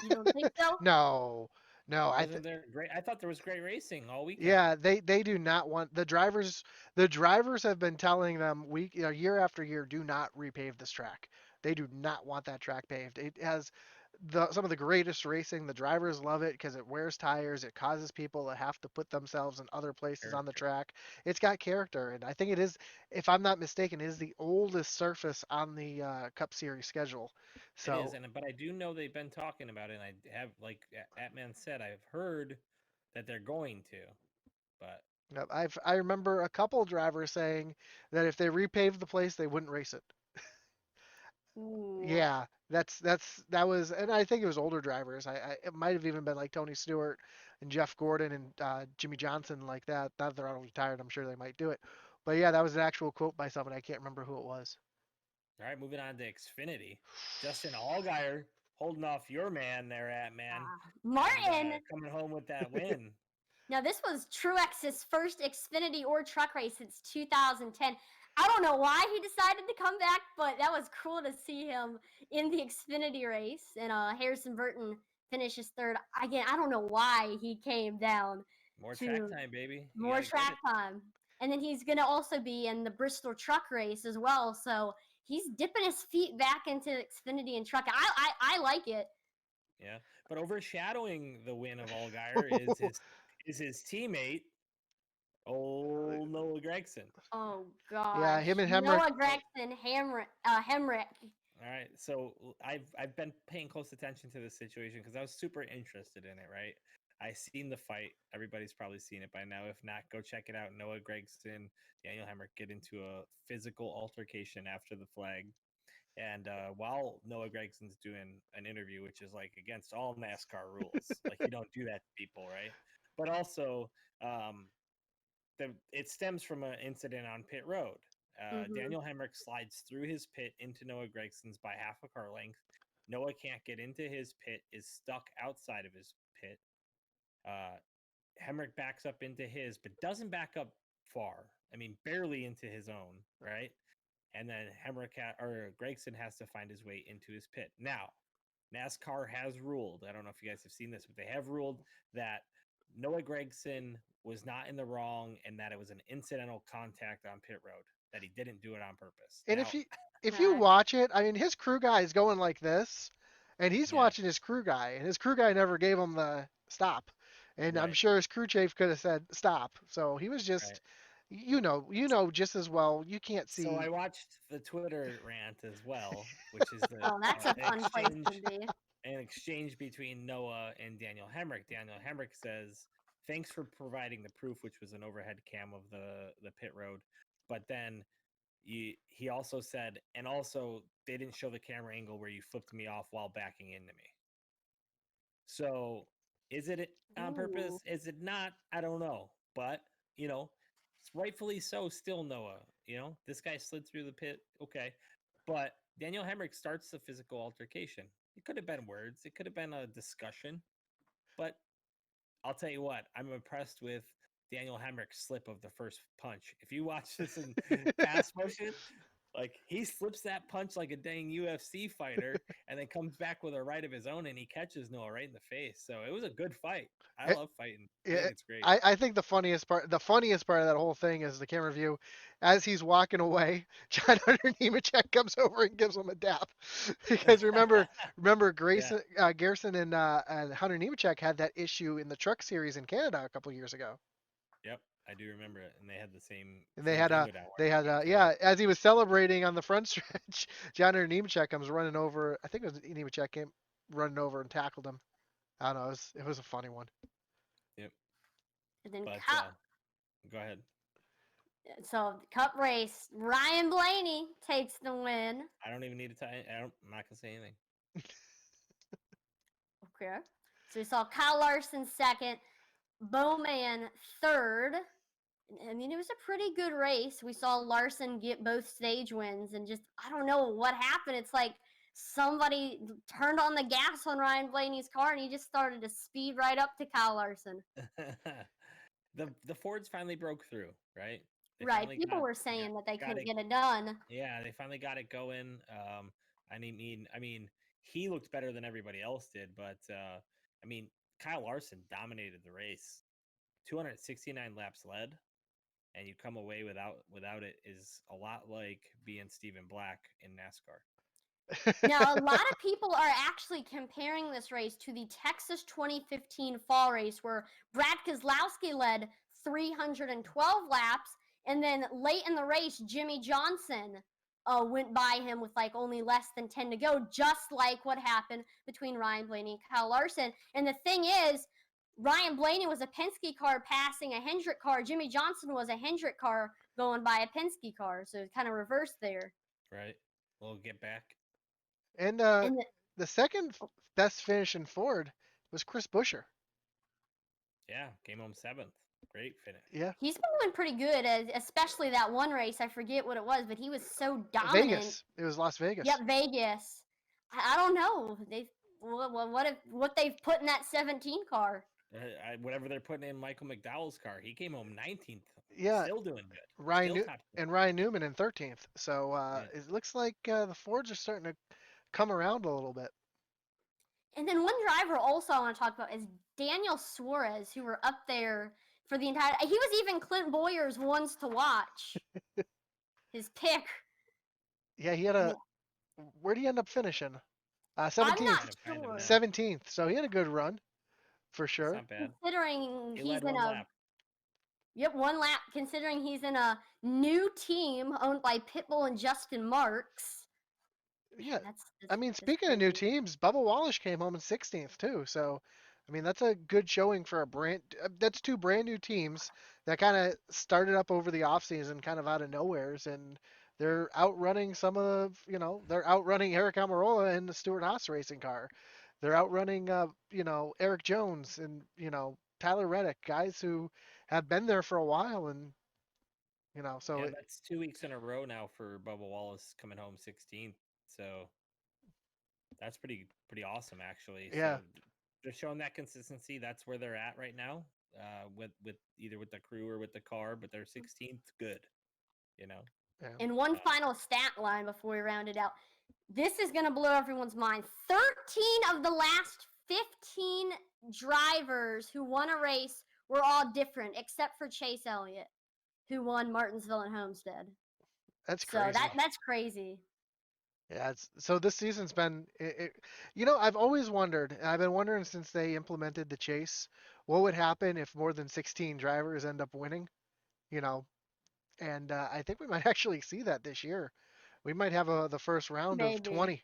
You don't think so? No, no. Wasn't there great? I thought there was great racing all weekend. Yeah, they do not want the drivers. The drivers have been telling them year after year, do not repave this track. They do not want that track paved. It has some of the greatest racing. The drivers love it because it wears tires. It causes people to have to put themselves in other places on the Character. track. It's got character, and I think it is, if I'm not mistaken, it is the oldest surface on the Cup Series schedule. It is, So and but I do know they've been talking about it. And I have, like Atman said, I've heard that they're going to, but yep, I remember a couple drivers saying that if they repaved the place, they wouldn't race it. Ooh. Yeah, that was, and I think it was older drivers. It might have even been like Tony Stewart and Jeff Gordon and Jimmy Johnson like that. Now that they're all retired, I'm sure they might do it. But yeah, that was an actual quote by someone. I can't remember who it was. all right, moving on to Xfinity. Justin Allgaier holding off your man there, Atman, Martin. and coming home with that win. Now, this was Truex's first Xfinity or truck race since 2010. I don't know why he decided to come back, but that was cool to see him in the Xfinity race. And Harrison Burton finishes third. Again, I don't know why he came down More track to time, baby. You more gotta get track it. time. And then he's going to also be in the Bristol truck race as well. So he's dipping his feet back into Xfinity and truck. I like it. Yeah, but overshadowing the win of Allgaier is his teammate, old Noah Gregson. Oh Yeah, gosh, him and Hemrick. Noah Gregson, Hemrick. All right, so I've been paying close attention to this situation because I was super interested in it. Right, I seen the fight. Everybody's probably seen it by now. If not, go check it out. Noah Gregson, Daniel Hemrick get into a physical altercation after the flag. And while Noah Gregson's doing an interview, which is like against all NASCAR rules, like you don't do that to people, right? But also, um, it stems from an incident on pit road. Mm-hmm. Daniel Hemrick slides through his pit into Noah Gregson's by half a car length. Noah can't get into his pit, is stuck outside of his pit. Uh, Hemrick backs up into his, but doesn't back up far. I mean, barely into his own, right? And then or Gregson has to find his way into his pit. Now, NASCAR has ruled. I don't know if you guys have seen this, but they have ruled that Noah Gregson was not in the wrong and that it was an incidental contact on pit road. That he didn't do it on purpose. And Now, if you watch it, I mean, his crew guy is going like this, and he's yeah, watching his crew guy, and his crew guy never gave him the stop. and I'm Right. sure his crew chief could have said stop. So he was Right. just, just as well. You can't So I see. watched the Twitter rant as well, which is the Oh, that's a fun place to exchange be. an exchange between Noah and Daniel Hemrick. Daniel Hemrick says, "Thanks for providing the proof," which was an overhead cam of the pit road. But then he also said, and also they didn't show the camera angle where you flipped me off while backing into me. So is it on Ooh. purpose? Is it not? I don't know. But, you know, it's rightfully so still Noah. This guy slid through the pit. Okay. But Daniel Hemrick starts the physical altercation. It could have been words, it could have been a discussion. But I'll tell you what, I'm impressed with Daniel Hemrick's slip of the first punch. If you watch this in fast motion, like he slips that punch like a dang UFC fighter and then comes back with a right of his own and he catches Noah right in the face. So it was a good fight. I Eh, love fighting. I Yeah, think it's great. I think the funniest part of that whole thing is the camera view. As he's walking away, John Hunter Nemechek comes over and gives him a dap. Because remember Yeah. Garrison and Hunter Nemechek had that issue in the Truck Series in Canada a couple years ago. Yep. I do remember it. And they had the same And same thing go down they where had he kicked him. yeah, as he was celebrating on the front stretch, John Hunter Nemechek comes running over. I think it was Nemechek came running over and tackled him. I don't know. It was a funny one. Yep. And then But Cup. go ahead. So Cup race, Ryan Blaney takes the win. I don't even need to tie. I'm not gonna say anything. Okay. So we saw Kyle Larson second, Bowman third. I mean, it was a pretty good race. We saw Larson get both stage wins, and just I don't know what happened. It's like somebody turned on the gas on Ryan Blaney's car, and he just started to speed right up to Kyle Larson. The Fords finally broke through, right? They Right? finally People got were saying that they got couldn't it. get it done. Yeah, they finally got it going. I mean, he looked better than everybody else did, but I mean, Kyle Larson dominated the race. 269 laps led, and you come away without it is a lot like being Stephen Black in NASCAR. Now, a lot of people are actually comparing this race to the Texas 2015 fall race where Brad Keselowski led 312 laps, and then late in the race, Jimmy Johnson went by him with like only less than 10 to go, just like what happened between Ryan Blaney and Kyle Larson. And the thing is, Ryan Blaney was a Penske car passing a Hendrick car. Jimmy Johnson was a Hendrick car going by a Penske car, so it's kind of reversed there. Right? We'll get back. And And the second best finish in Ford was Chris Buescher. Yeah, came home seventh. Great finish. Yeah, he's been doing pretty good, especially that one race. I forget what it was, but he was so dominant. Vegas. It was Las Vegas. Yep, Vegas. I don't know. What they've put in that 17 car. Whatever they're putting in Michael McDowell's car, he came home 19th. Yeah, Still doing good. Ryan Still New- top 10. and Ryan Newman in 13th. So Yeah. it looks like the Fords are starting to come around a little bit. And then one driver also I want to talk about is Daniel Suarez, who were up there for the entire. He was even Clint Boyer's ones to watch. His pick. Yeah, he had I a. mean, Where'd he end up finishing? I'm 17th. not Kind of sure. meh. 17th. So he had a good run, for It's sure. not bad. Considering He he's led in one a lap. Yep, one lap. Considering he's in a new team owned by Pitbull and Justin Marks. Yeah, Man, I mean, that's speaking of new crazy. teams, Bubba Wallace came home in 16th too. So, I mean, that's a good showing for a brand. That's two brand new teams that kind of started up over the offseason, kind of out of nowheres, and they're outrunning they're outrunning Eric Almirola in the Stewart Haas racing car. They're outrunning, Eric Jones and Tyler Reddick, guys who have been there for a while, and so Yeah, that's 2 weeks in a row now for Bubba Wallace coming home 16th. So that's pretty awesome actually. yeah, So they're showing that consistency. That's where they're at right now. With either with the crew or with the car, but they're 16th. Good. You know. yeah. And one Uh, final stat line before we round it out. This is going to blow everyone's mind. 13 of the last 15 drivers who won a race were all different, except for Chase Elliott, who won Martinsville and Homestead. That's So crazy. that's crazy. Yeah, so this season's been, I've always wondered, and I've been wondering since they implemented the chase, what would happen if more than 16 drivers end up winning, you know, and I think we might actually see that this year. We might have the first round of Maybe. 20.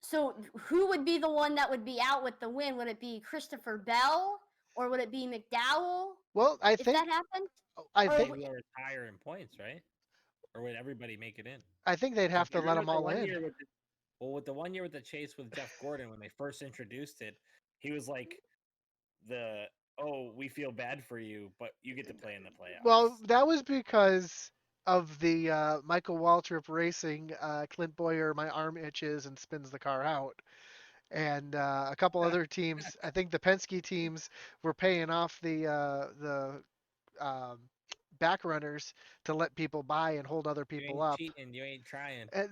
So who would be the one that would be out with the win? Would it be Christopher Bell or would it be McDowell Well, if that happened? I Or think, Maybe they'll retire in points, right? Or would everybody make it in? I think they'd Because have to you let remember them the all one in. year with with the one year with the chase with Jeff Gordon when they first introduced it, he was like the we feel bad for you, but you get to play in the Well, playoffs. that was because of the Michael Waltrip Racing, Clint Boyer, my arm itches and spins the car out. And a couple other teams, I think the Penske teams were paying off the back runners to let people by and hold other You people ain't up. cheating, you ain't trying. And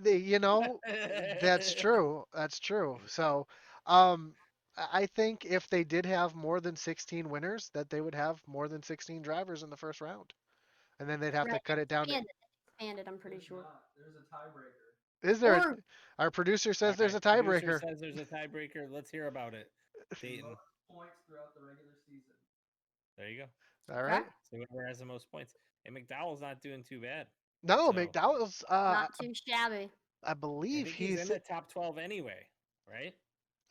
that's true. That's true. So, um, I think if they did have more than 16 winners, that they would have more than 16 drivers in the first round, and then they'd have to right, cut it down to. expanded, I'm pretty sure. Is there? Or Our producer All says there's right, a producer tiebreaker. says there's a tiebreaker. Let's hear about it. Dayton. There you go. All okay, right. So whoever has the most points. And McDowell's not doing too bad. No, So McDowell's. not too shabby. I I believe think he's in he's. the top 12 anyway, right?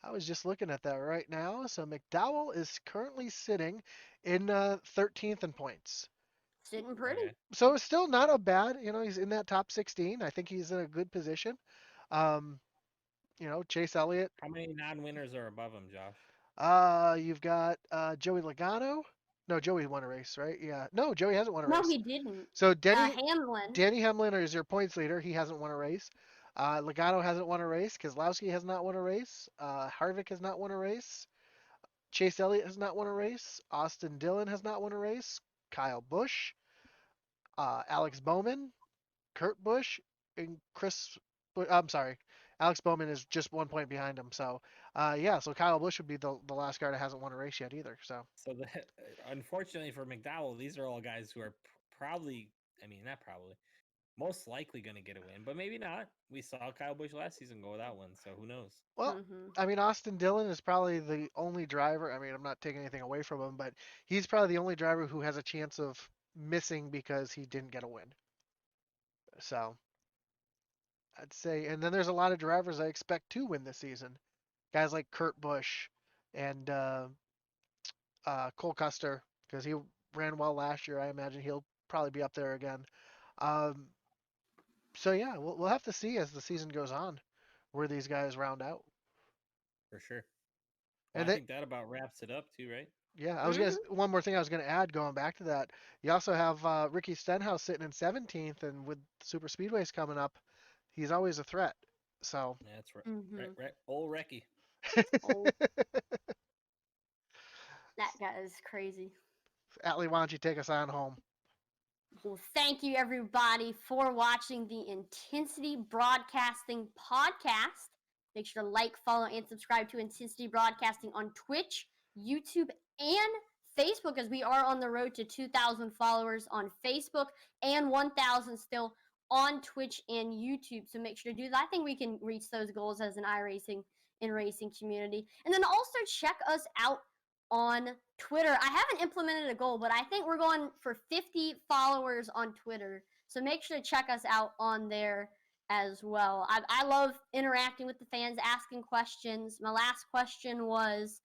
I was just looking at that right now. So McDowell is currently sitting in 13th in points. Sitting pretty. Okay. So it's still not a bad. He's in that top 16. I think he's in a good position. Um, Chase Elliott. How many non-winners are above him, Josh? You've got Joey Logano. No, Joey won a race, right? Yeah. No, Joey hasn't won a No, race. he didn't. So Denny Hamlin. Danny Hamlin is your points leader. He hasn't won a race. Logano hasn't won a race. Kozlowski has not won a race. Harvick has not won a race. Chase Elliott has not won a race. Austin Dillon has not won a race. Kyle Busch, Alex Bowman, Kurt Busch, and I'm sorry. Alex Bowman is just 1 point behind him. So, yeah. So Kyle Busch would be the last guy that hasn't won a race yet either. So, So unfortunately for McDowell, these are all guys who are probably, I mean, not probably, most likely going to get a win, but maybe not. We saw Kyle Busch last season go without one, so who knows? well, Mm-hmm. I mean, Austin Dillon is probably the only driver. I mean, I'm not taking anything away from him, but he's probably the only driver who has a chance of missing because he didn't get a win. So, I'd say, and then there's a lot of drivers I expect to win this season. Guys like Kurt Busch and Cole Custer, because he ran well last year. I imagine he'll probably be up there again. Um, so yeah, we'll have to see as the season goes on where these guys round out. For sure. Well, And I then think that about wraps it up too, right? yeah, I was gonna Mm-hmm. one more thing I was gonna add going back to that. You also have Ricky Stenhouse sitting in 17th, and with super speedways coming up, he's always a threat. So. That's right. Right, Mm-hmm. right. Old Recky. Oh, that guy is crazy. Atlee, why don't you take us on home? Well, thank you everybody for watching the Intensity Broadcasting podcast. Make sure to like, follow, and subscribe to Intensity Broadcasting on Twitch, YouTube, and Facebook, as we are on the road to 2,000 followers on Facebook and 1,000 still on Twitch and YouTube. So make sure to do that. I think we can reach those goals as an iRacing and racing community. And then also check us out on Twitter. I haven't implemented a goal, but I think we're going for 50 followers on Twitter. So make sure to check us out on there as well. I love interacting with the fans, asking questions. My last question was,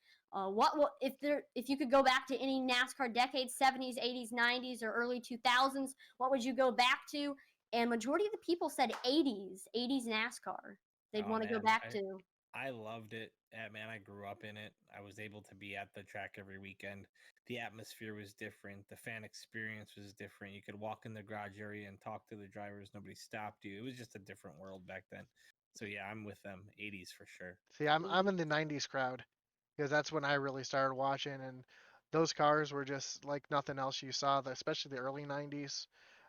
if you could go back to any NASCAR decade, 70s, 80s, 90s, or early 2000s, what would you go back to? And majority of the people said 80s NASCAR. They'd Oh want to go man, back to. I loved it. Man, I grew up in it. I was able to be at the track every weekend. The atmosphere was different. The fan experience was different. You could walk in the garage area and talk to the drivers. Nobody stopped you. It was just a different world back then. So yeah, I'm with them. 80s for sure. See, I'm Mhm. in the '90s crowd because that's when I really started watching, and those cars were just like nothing else you saw. Especially the early '90s.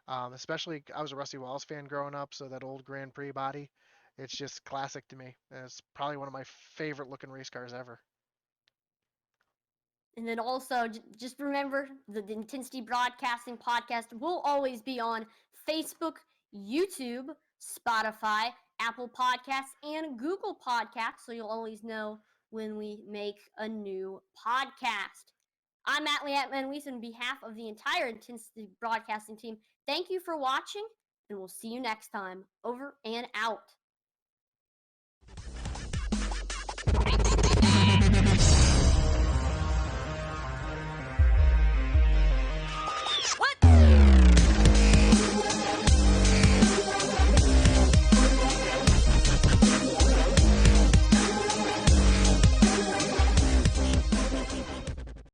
Especially, I was a Rusty Walls fan growing up, so that old Grand Prix body, it's just classic to me. And it's probably one of my favorite looking race cars ever. And then also, just remember the Intensity Broadcasting podcast will always be on Facebook, YouTube, Spotify, Apple Podcasts, and Google Podcasts, so you'll always know when we make a new podcast. I'm Atlee Atman-Weiss on behalf of the entire Intensity Broadcasting team. Thank you for watching, and we'll see you next time. Over and out.